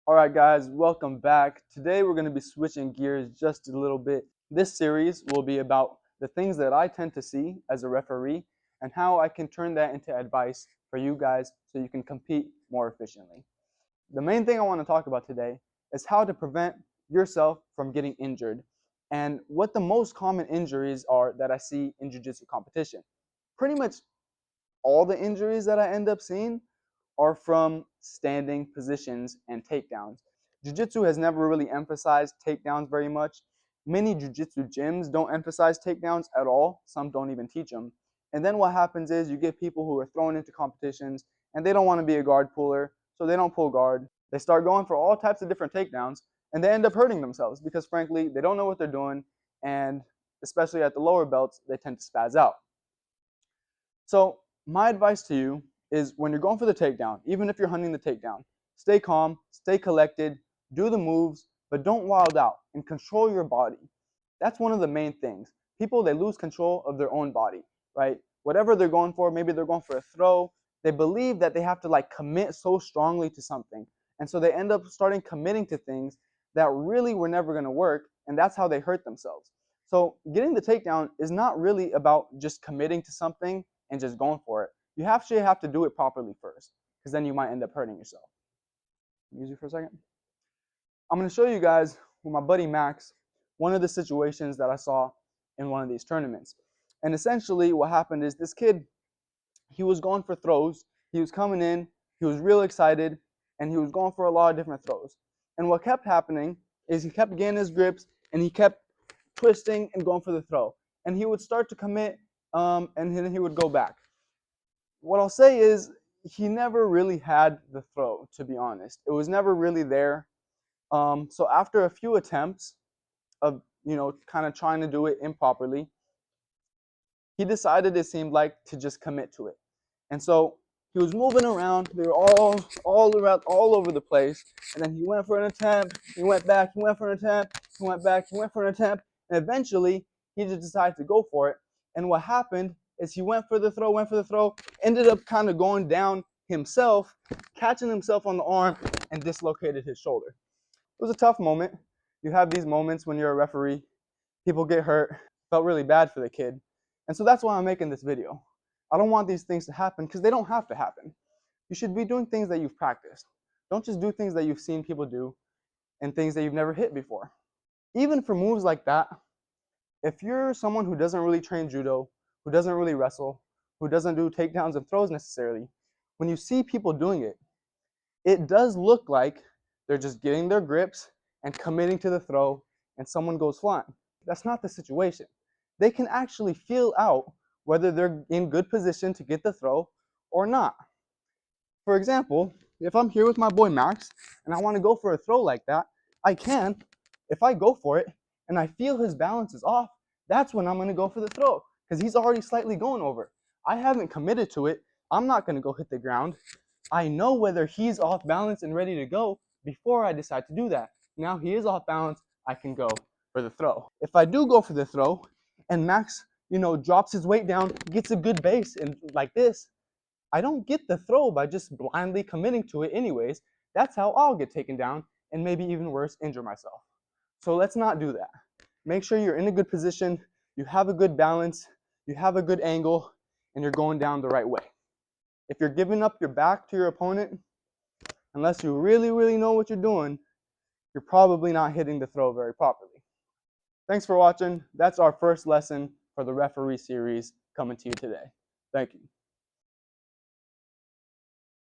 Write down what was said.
Alright guys, welcome back. Today we're going to be switching gears just a little bit. This series will be about the things that I tend to see as a referee and how I can turn that into advice for you guys so you can compete more efficiently. The main thing I want to talk about today is how to prevent yourself from getting injured and what the most common injuries are that I see in jiu-jitsu competition. Pretty much all the injuries that I end up seeing are from standing positions and takedowns. Jiu-jitsu has never really emphasized takedowns very much. Many jiu-jitsu gyms don't emphasize takedowns at all. Some don't even teach them. And then what happens is you get people who are thrown into competitions and they don't want to be a guard puller, so they don't pull guard. They start going for all types of different takedowns and they end up hurting themselves because frankly, they don't know what they're doing, and especially at the lower belts, they tend to spaz out. So my advice to you is when you're going for the takedown, even if you're hunting the takedown, stay calm, stay collected, do the moves, but don't wild out and control your body. That's one of the main things. People, they lose control of their own body, right? Whatever they're going for, maybe they're going for a throw, they believe that they have to commit so strongly to something. And so they end up starting committing to things that really were never going to work, and that's how they hurt themselves. So getting the takedown is not really about just committing to something and just going for it. You actually have to do it properly first, because then you might end up hurting yourself. Use you for a second. I'm going to show you guys with my buddy Max one of the situations that I saw in one of these tournaments. And essentially what happened is this kid, he was going for throws. He was coming in, he was real excited, and he was going for a lot of different throws. And what kept happening is he kept getting his grips and he kept twisting and going for the throw. And he would start to commit, and then he would go back. What I'll say is he never really had the throw, to be honest. It was never really there. So after a few attempts of, kind of trying to do it improperly, he decided, it seemed like, to just commit to it. And so he was moving around. They were all around, all over the place. And then he went for an attempt. He went back. He went for an attempt. He went back. He went for an attempt. And eventually, he just decided to go for it. And what happened is he went for the throw, ended up kind of going down himself, catching himself on the arm, and dislocated his shoulder. It was a tough moment. You have these moments when you're a referee. People get hurt. Felt really bad for the kid. And so that's why I'm making this video. I don't want these things to happen because they don't have to happen. You should be doing things that you've practiced. Don't just do things that you've seen people do and things that you've never hit before. Even for moves like that, if you're someone who doesn't really train judo, who doesn't really wrestle, who doesn't do takedowns and throws necessarily, when you see people doing it, it does look like they're just getting their grips and committing to the throw and someone goes flying. That's not the situation. They can actually feel out whether they're in good position to get the throw or not. For example, if I'm here with my boy Max and I want to go for a throw like that, I can. If I go for it and I feel his balance is off, that's when I'm going to go for the throw because he's already slightly going over. I haven't committed to it. I'm not going to go hit the ground. I know whether he's off balance and ready to go before I decide to do that. Now he is off balance, I can go for the throw. If I do go for the throw and Max, drops his weight down, gets a good base and like this, I don't get the throw by just blindly committing to it anyways. That's how I'll get taken down and maybe even worse, injure myself. So let's not do that. Make sure you're in a good position, you have a good balance, you have a good angle, and you're going down the right way. If you're giving up your back to your opponent, unless you really, really know what you're doing, you're probably not hitting the throw very properly. Thanks for watching. That's our first lesson for the referee series coming to you today. Thank you.